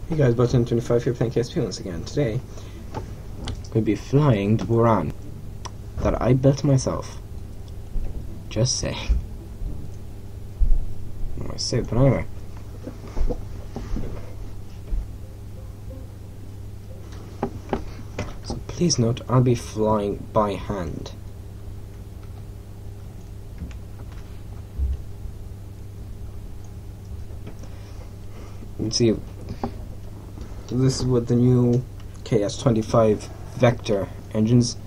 Hey guys, Buran25 here playing KSP once again. Today, we'll be flying the Buran that I built myself. Just saying. I say, but anyway. So please note, I'll be flying by hand. You can see, this is what the new KS25 vector engines.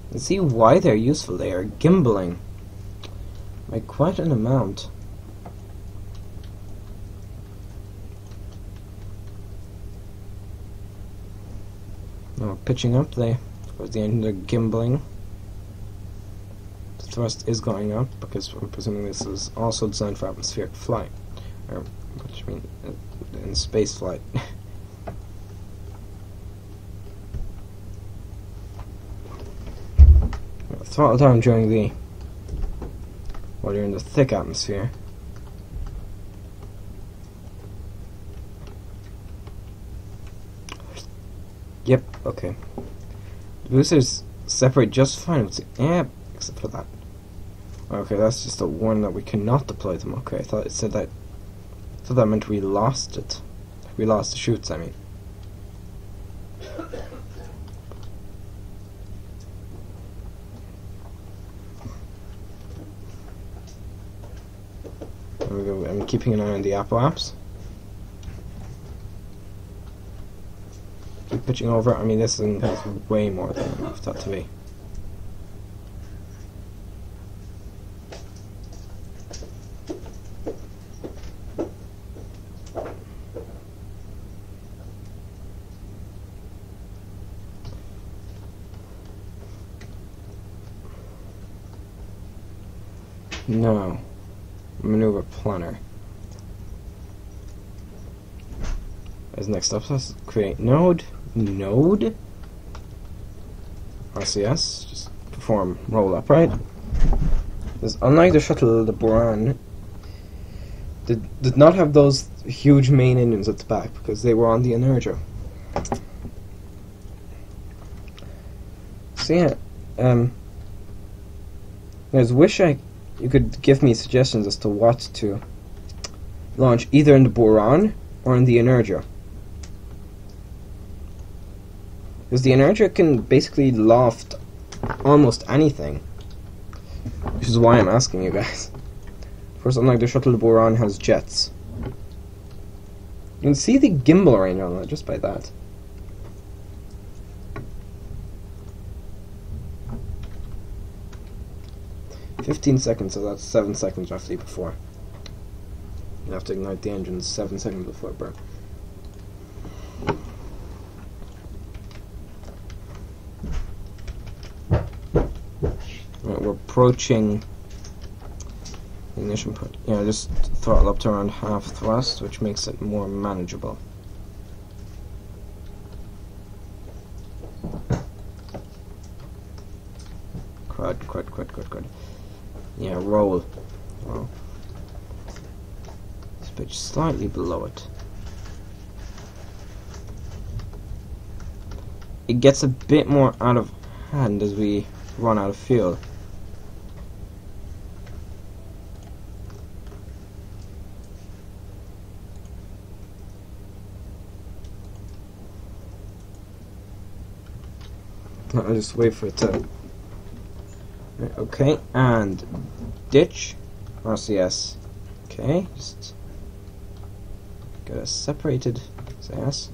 You can see why they're useful. They are gimbaling by quite an amount. Now pitching up, towards the end they're gimbaling. The thrust is going up because I'm presuming this is also designed for atmospheric flight, or which means in space flight. Throttle down during while you're in the thick atmosphere. Yep, okay. The boosters separate just fine with the air, except for that. Okay, that's just the one that we cannot deploy them. Okay, I thought it said that. I thought that meant we lost it. We lost the chutes, I mean. There we go. I'm keeping an eye on the apps. Keep pitching over. I mean, this thing has way more than enough that to be. No. Maneuver planner. As next up, let's create node. RCS. Just perform roll upright. Because unlike the shuttle, the Buran did not have those huge main engines at the back because they were on the inertia. So yeah, guys, you could give me suggestions as to what to launch either in the Buran or in the inertia. Because the inertia can basically loft almost anything. Which is why I'm asking you guys. First, unlike the shuttle, the Buran has jets. You can see the gimbal range on that just by that. "15 seconds, so that's 7 seconds roughly before. You have to ignite the engines 7 seconds before burn. Right, we're approaching ignition point. Yeah, just throttle up to around half thrust, which makes it more manageable. Crud. Yeah, roll. Well, let's pitch slightly below it. It gets a bit more out of hand as we run out of fuel. I'll just wait for it to. Okay, and ditch RCS. Okay, just get a separated SAS.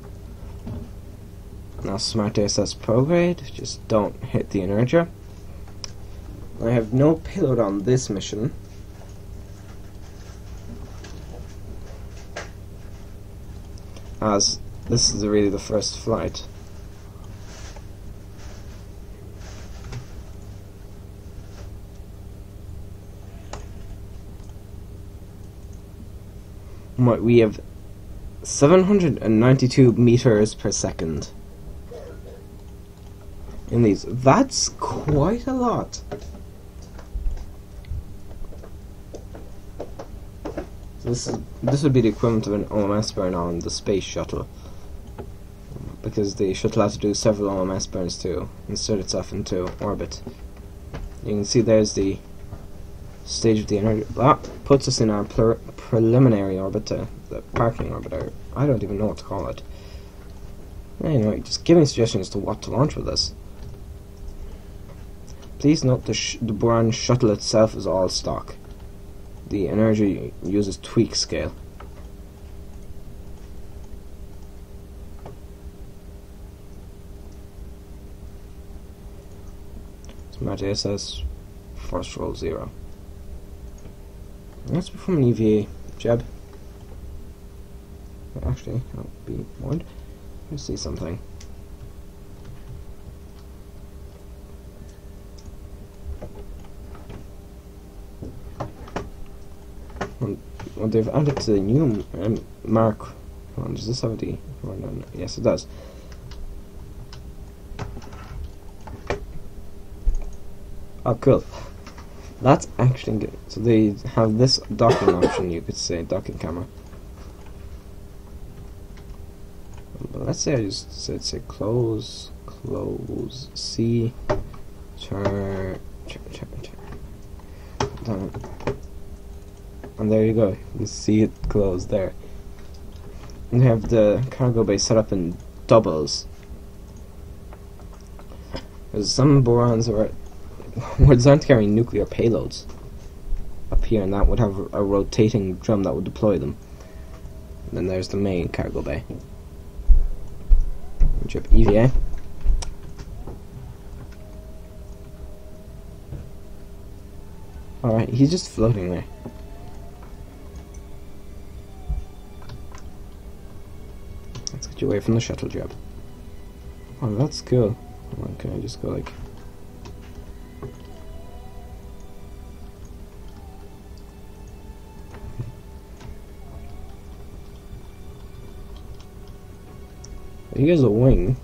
Now smart ASS prograde, just don't hit the inertia. I have no payload on this mission. As this is really the first flight. We have 792 meters per second in these. That's quite a lot. This would be the equivalent of an OMS burn on the space shuttle, because the shuttle has to do several OMS burns to insert itself into orbit. You can see there's the stage of the energy. That puts us in our preliminary orbit, the parking orbit, or I don't even know what to call it. Anyway, just giving suggestions to what to launch with this. Please note the Buran shuttle itself is all stock. The energy uses tweak scale. Smart ASS, first roll 0. Let's perform an EVA, Jeb. Actually, I'll be warned. Let's see something. Well, they've added to the new mark. Hold on, does this have a D? Oh, no. Yes, it does. Oh, cool. That's actually good. So they have this docking option, you could say, docking camera. But let's say I just say close, C, turn. Done. And there you go. You can see it close there. And they have the cargo bay set up in doubles. Because some Burans were designed to carry nuclear payloads up here, and that would have a rotating drum that would deploy them. And then there's the main cargo bay. Chip EVA. Alright, he's just floating there. Let's get you away from the shuttle, Jeb. Oh, that's cool. Hold on, can I just go like... Here's a wing.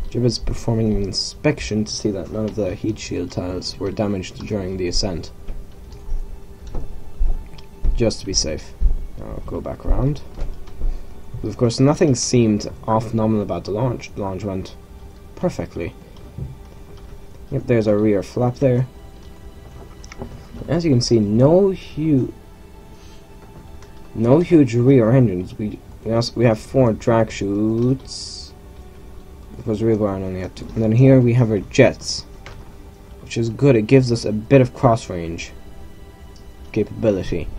Jib is performing an inspection to see that none of the heat shield tiles were damaged during the ascent. Just to be safe. I'll go back around. But of course, nothing seemed off nominal about the launch. The launch went perfectly. Yep, there's our rear flap there. As you can see, no huge rear engines. We have 4 drag chutes, because rear Buran only had 2. And then here we have our jets, which is good. It gives us a bit of cross range capability.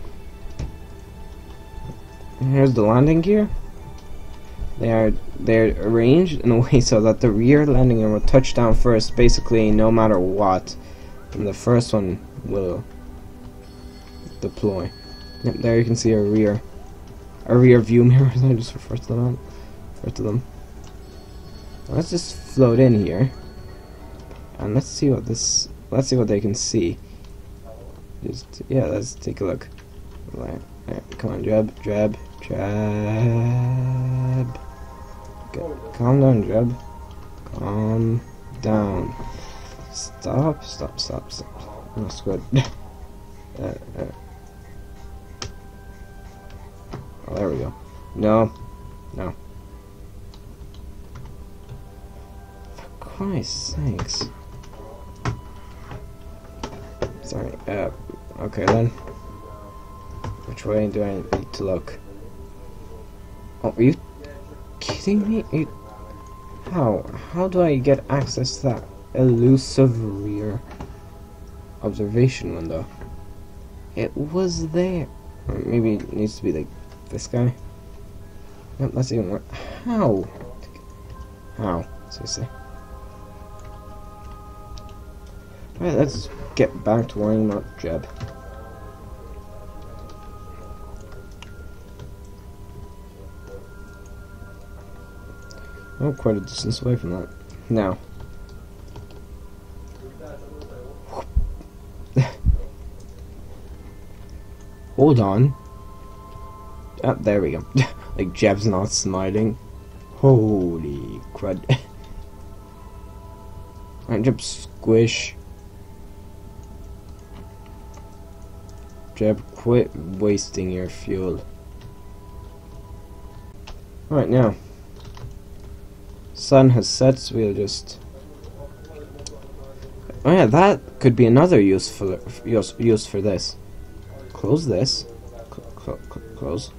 And here's the landing gear. They're arranged in a way so that the rear landing gear will touch down first, basically no matter what, and the first one will deploy. Yep, there you can see our rear view mirrors. I just refer to them. Let's just float in here, and let's see what they can see. Let's take a look. Right, come on, Jeb. Okay, calm down, Jeb. Calm down. Stop. That's good. Oh, there we go. No. For Christ's sakes. Sorry. Okay then. Which way do I need to look? Oh, are you kidding me? How do I get access to that elusive rear observation window? It was there. Or maybe it needs to be like this guy. Nope, that's even worse. How? Seriously. Alright, let's get back to worrying about Jeb. Oh, quite a distance away from that. Now. Hold on. Oh, there we go. Like, Jeb's not smiling. Holy crud. Alright, Jeb, squish. Jeb, quit wasting your fuel. Right now, sun has set, so we'll just. Oh yeah, that could be another use for this. Close this. Close.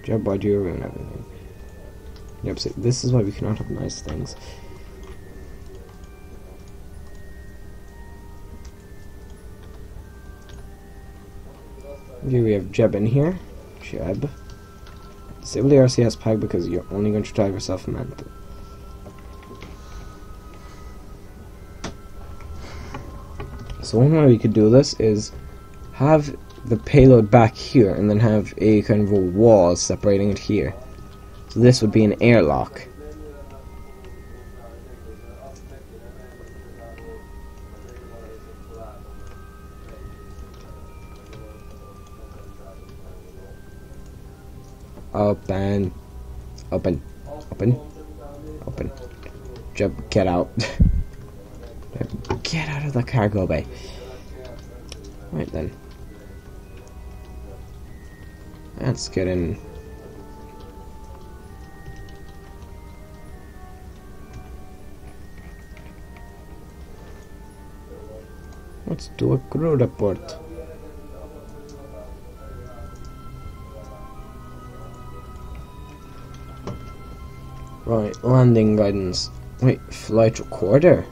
Jeb, why do you ruin everything? Yep, see, this is why we cannot have nice things. Okay, we have Jeb in here. Jeb. Disable the RCS pack because you're only going to drive yourself mental. So one way we could do this is have the payload back here and then have a kind of a wall separating it here. So this would be an airlock. Open. Jump, get out. Get out of the cargo bay. Right then. Let's get in. Let's do a crew report. Right, landing guidance. Wait, flight recorder?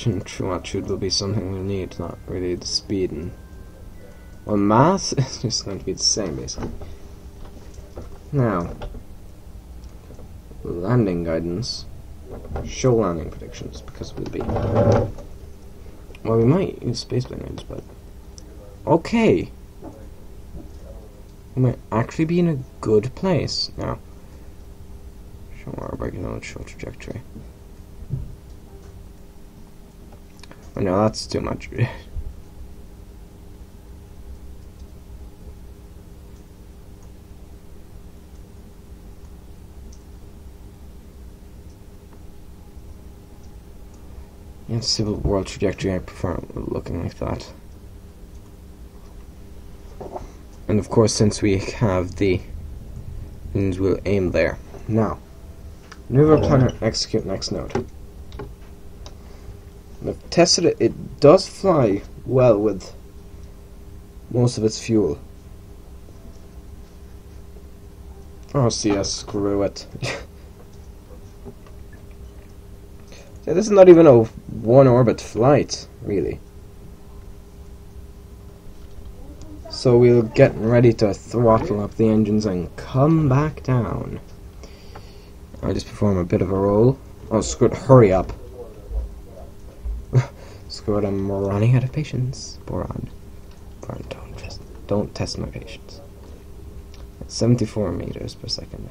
The true attitude will be something we need, not really the speed and... Well, mass is just going to be the same, basically. Now, landing guidance. Show landing predictions, because we'll be... Well, we might use spaceplane range, but... Okay! We might actually be in a good place now. Show our regular show trajectory. Oh no, that's too much. Yeah, civil world trajectory, I prefer looking like that. And of course, since we have the things, we'll aim there. Now, maneuver planner, execute next node. I've tested it, it does fly well with most of its fuel. Oh, CS, screw it. Yeah, this is not even a one orbit flight, really. So we'll get ready to throttle up the engines and come back down. I'll just perform a bit of a roll. Oh, screw it, hurry up. Screw it, I'm running out of patience. Buran, don't test my patience. 74 meters per second.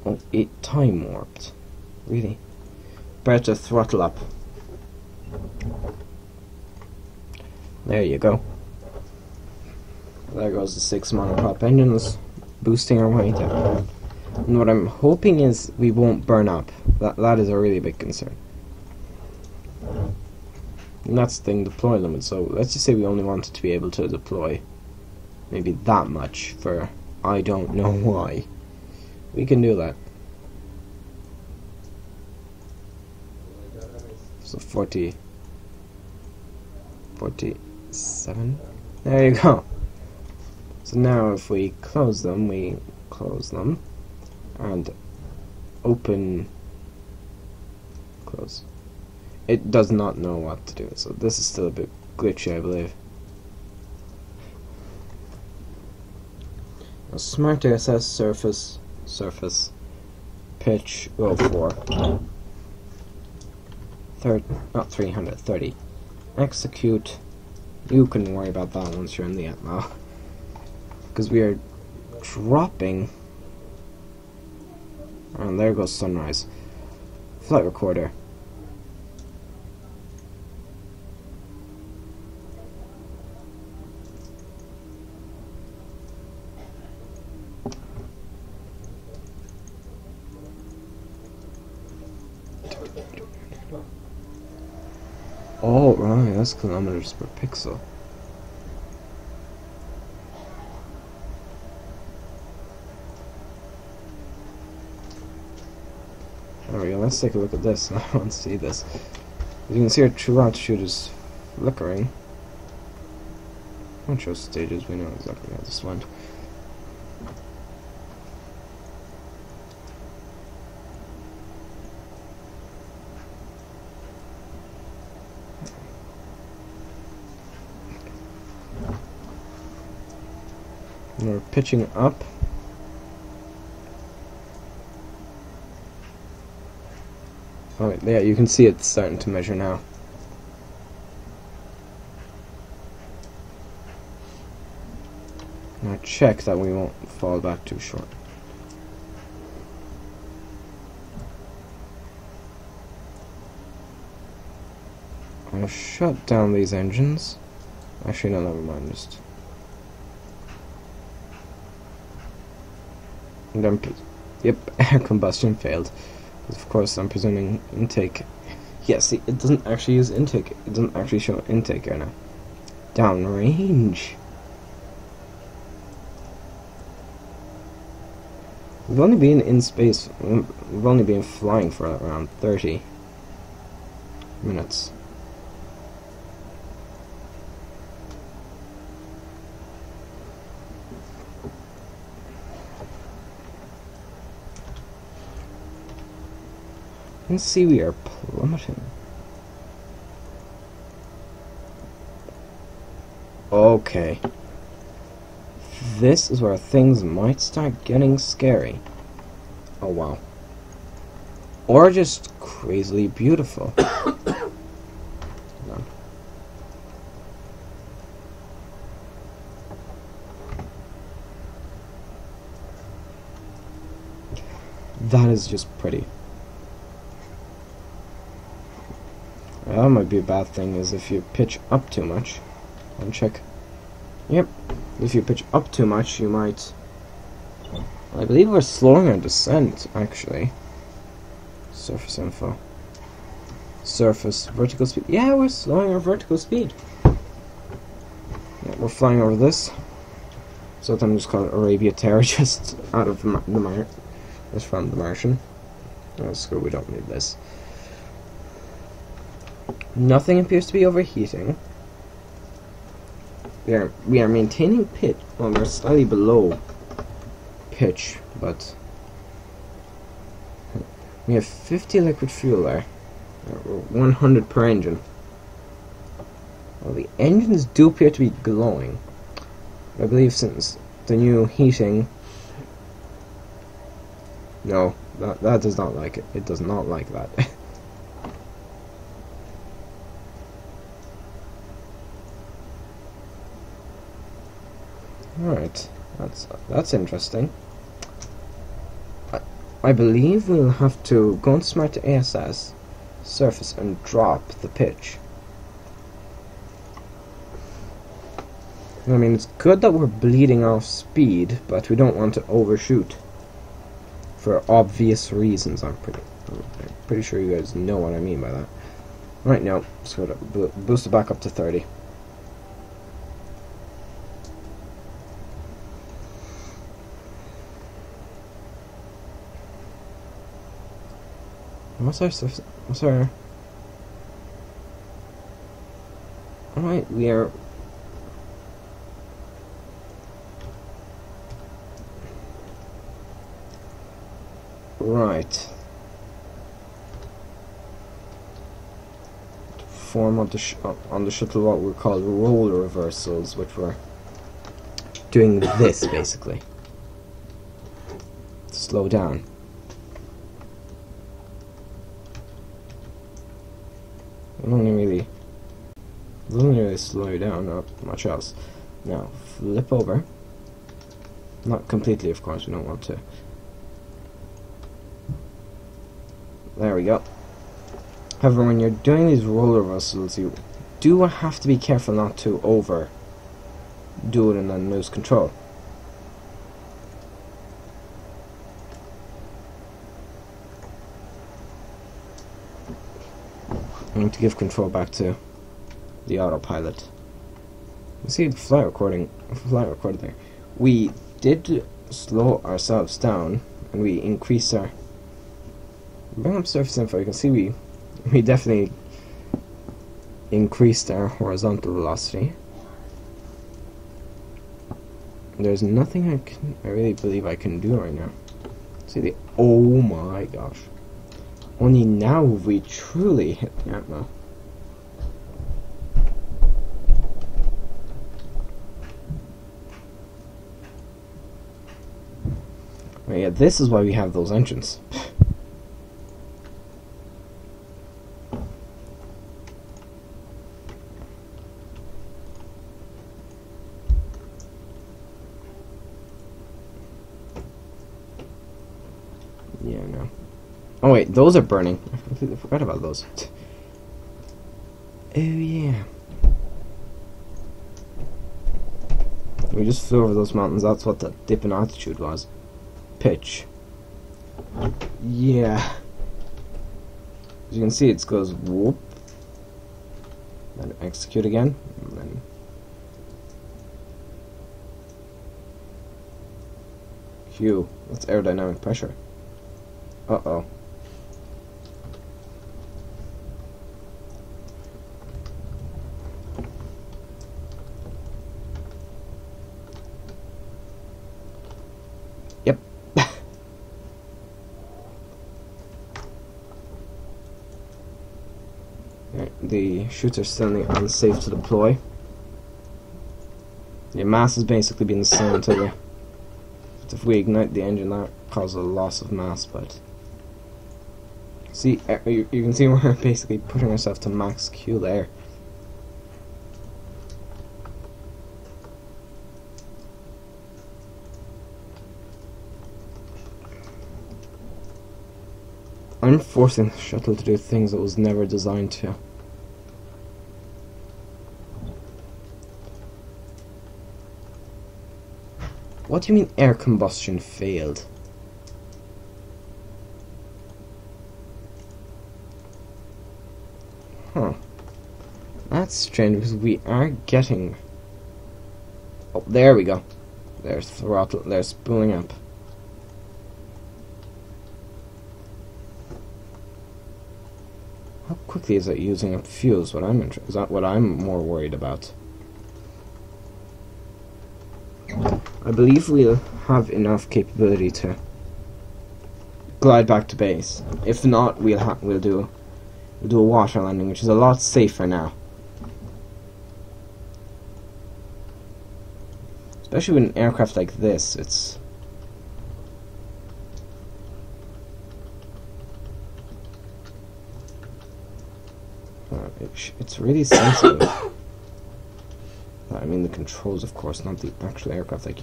Oh, it time warped. Really? Better throttle up. There you go. There goes the 6 monoprop engines, boosting our way down. And what I'm hoping is we won't burn up. That is a really big concern. And that's the thing, deploy limit. So let's just say we only wanted to be able to deploy maybe that much for I don't know why. We can do that. So 47. There you go. So now if we close them, we close them. And open, close. It does not know what to do, so this is still a bit glitchy, I believe. Now, smart ASS surface. pitch go for 330. Execute. You can worry about that once you're in the app now. Because we are dropping. And there goes sunrise. Flight recorder. Oh, right, that's kilometers per pixel. There we go, let's take a look at this. I want to see this. As you can see, our true altitude is flickering. Won't show stages, we know exactly how this went. And we're pitching up. Oh yeah, you can see it's starting to measure now. Now check that we won't fall back too short. I'll shut down these engines. Actually, no, never mind. Just. And then, yep, air combustion failed. Of course, I'm presuming intake. Yeah, see, it doesn't actually use intake. It doesn't actually show intake air now. Downrange. We've only been in space. We've only been flying for around 30 minutes. Let's see, we are plummeting. Okay. This is where things might start getting scary. Oh wow. Or just crazily beautiful. No. That is just pretty. That might be a bad thing, is if you pitch up too much. And check. Yep. If you pitch up too much, you might... I believe we're slowing our descent, actually. Surface info. Surface. Vertical speed. Yeah, we're slowing our vertical speed. Yeah, we're flying over this. So then just call it Arabia Terror, just out of the just from the Martian. Oh, screw, we don't need this. Nothing appears to be overheating. We are maintaining pitch. Well, we're slightly below pitch, but we have 50 liquid fuel there. 100 per engine. Well, the engines do appear to be glowing. I believe since the new heating. No, that does not like it. It does not like that. Alright, that's interesting. I believe we'll have to go and smart to ASS, surface, and drop the pitch. I mean, it's good that we're bleeding off speed, but we don't want to overshoot. For obvious reasons, I'm pretty sure you guys know what I mean by that. Right now, let's go to boost it back up to 30. What's our... Alright, we are... Right. To form on the shuttle what were called roll reversals, which were doing this, basically. To slow down. doesn't really slow you down, not much else. Now, flip over. Not completely, of course, we don't want to. There we go. However, when you're doing these roller rustles, you do have to be careful not to overdo it and then lose control. I need to give control back to the autopilot. You see the flight recorder there. We did slow ourselves down and we increased our... Bring up surface info. You can see we definitely increased our horizontal velocity. There's nothing I really believe I can do right now. See the... Oh my gosh. Only now have we truly hit the atmo. Right, yeah, this is why we have those engines. Yeah, no. Oh wait, those are burning. I completely forgot about those. Oh yeah. We just flew over those mountains. That's what the dip in altitude was. Pitch. Yeah. As you can see, it goes whoop. Then execute again. And then Q. That's aerodynamic pressure. Uh-oh. Yep. Right, the chutes are still unsafe to deploy. The mass has basically been the same until if we ignite the engine, that causes a loss of mass, but... See, you can see we're basically putting ourselves to max Q there. I'm forcing the shuttle to do things it was never designed to. What do you mean air combustion failed? Huh. That's strange because we are getting... Oh, there we go. There's throttle. There's spooling up. How quickly is it using up fuel? Is that what I'm more worried about? I believe we'll have enough capability to glide back to base. If not, we'll do a water landing, which is a lot safer now. Especially with an aircraft like this, it's... it's really sensitive. I mean the controls, of course, not the actual aircraft. Like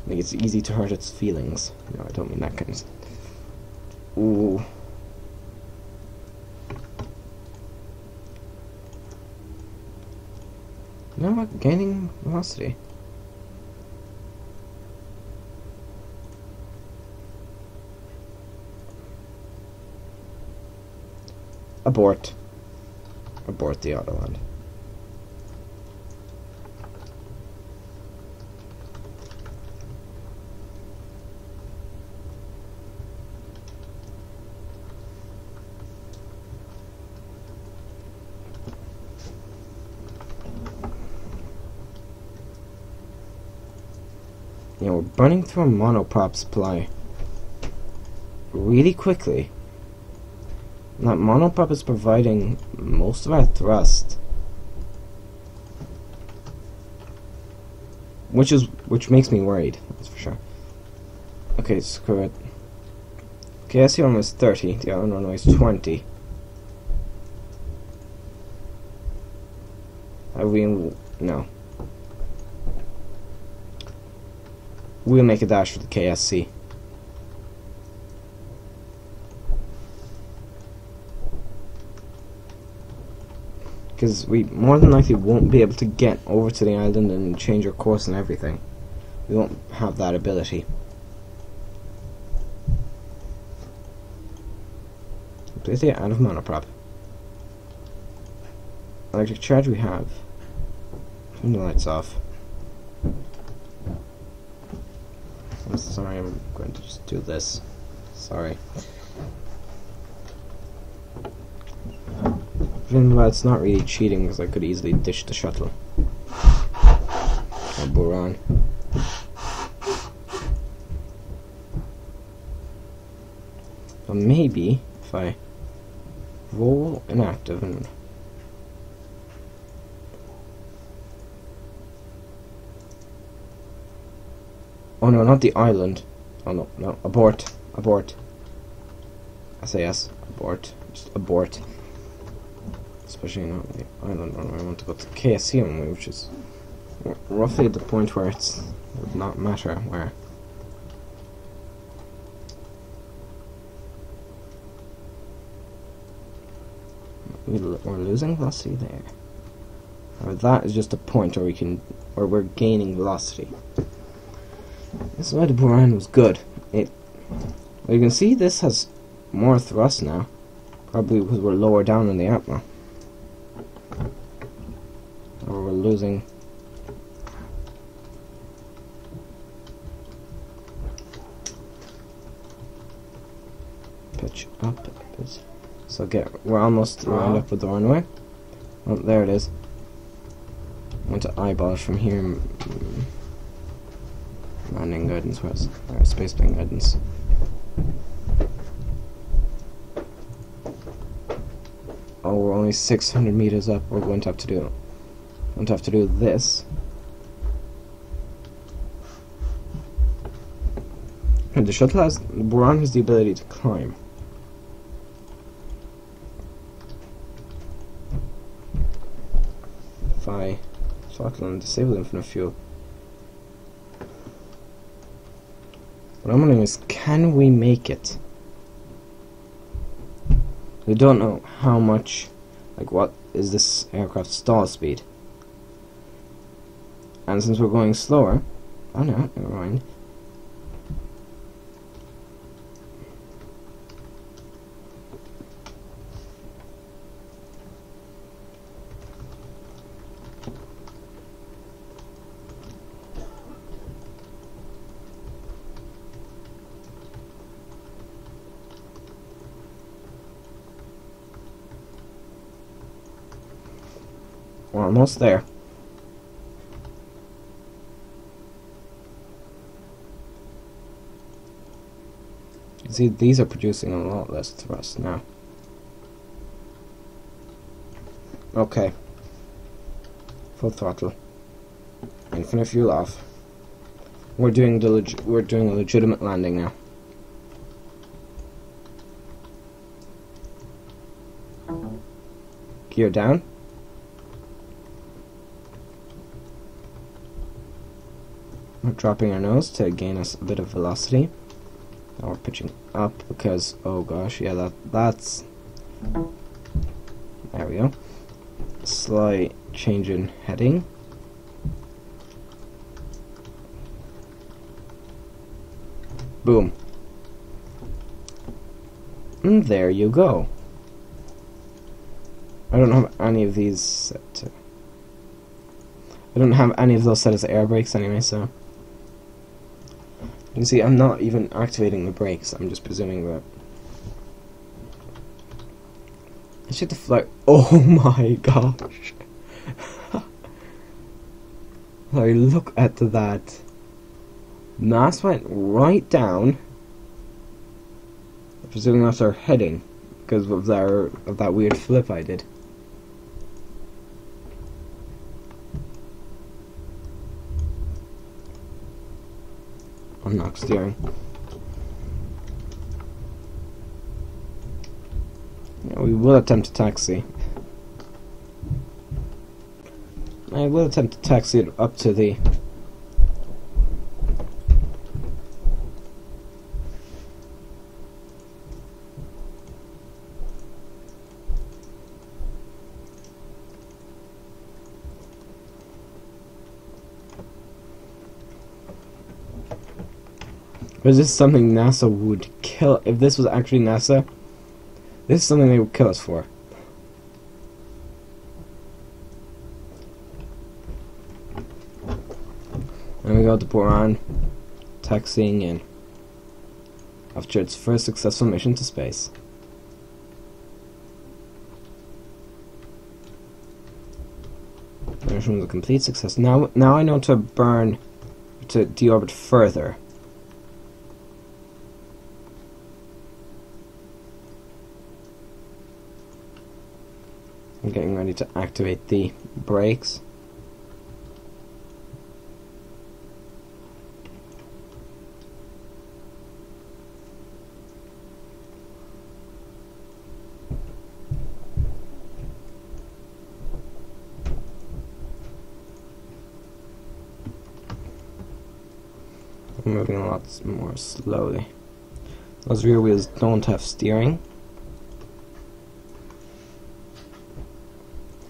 it's easy to hurt its feelings. No, I don't mean that kind of stuff. Ooh. No, I'm not gaining velocity. Abort. Abort the autoland. You know, we're burning through a monoprop supply really quickly. And that monoprop is providing most of our thrust, which makes me worried. That's for sure. Okay, screw it. KSP runway is 30. The other runway is 20. Have we? No. We'll make a dash for the KSC. Because we more than likely won't be able to get over to the island and change our course and everything. We won't have that ability. Completely out of mana prop. Electric charge we have. Turn the lights off. I'm sorry, I'm going to just do this. Sorry. Well, it's not really cheating because I could easily dish the shuttle. Or Buran. But maybe if I roll inactive and oh no, not the island. Oh no, no, abort. Abort. SAS. Abort. Just abort. Especially not the island one. I want to go to the KSC one, which is roughly at the point where it would not matter where. We're losing velocity there. Or that is just a point where we can, where we're gaining velocity. This is why the Buran was good. Well, you can see this has more thrust now, probably because we're lower down in the atmo. Or we're losing. Pitch up. So we're almost lined up with the runway. Oh, there it is. I want to eyeball it from here. Landing guidance, where's spaceplane guidance? Oh, we're only 600 meters up. We're going to have to do this. And the Buran has the ability to climb. If I throttle and disable infinite fuel. What I'm wondering is, can we make it? We don't know how much, like what is this aircraft's stall speed. And since we're going slower, oh no, never mind. We're almost there. You see, these are producing a lot less thrust now. Okay. Full throttle. Infinite fuel off. We're doing a legitimate landing now. Gear down. We're dropping our nose to gain us a bit of velocity. Now we're pitching up because, oh gosh, yeah, that's... There we go. Slight change in heading. Boom. And there you go. I don't have any of these set to... I don't have any of those set as air brakes anyway, so... You can see I'm not even activating the brakes, I'm just presuming that. I should have fly. Oh my gosh! Like, look at that. Mass went right down. I'm presuming that's our heading because of that weird flip I did. Unlock steering. Yeah, we will attempt a taxi. I will attempt to taxi it up to the... Is this something NASA would kill? If this was actually NASA, this is something they would kill us for. And we go to Buran, taxiing in after its first successful mission to space. The mission was a complete success. Now I know to burn, to deorbit further. I'm getting ready to activate the brakes. I'm moving a lot more slowly. Those rear wheels don't have steering.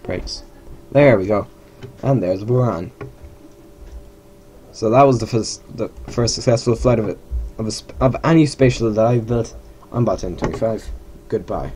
Brakes. There we go. And there's Buran. So that was the first successful flight of any spatial that I've built on Bot 25. Goodbye.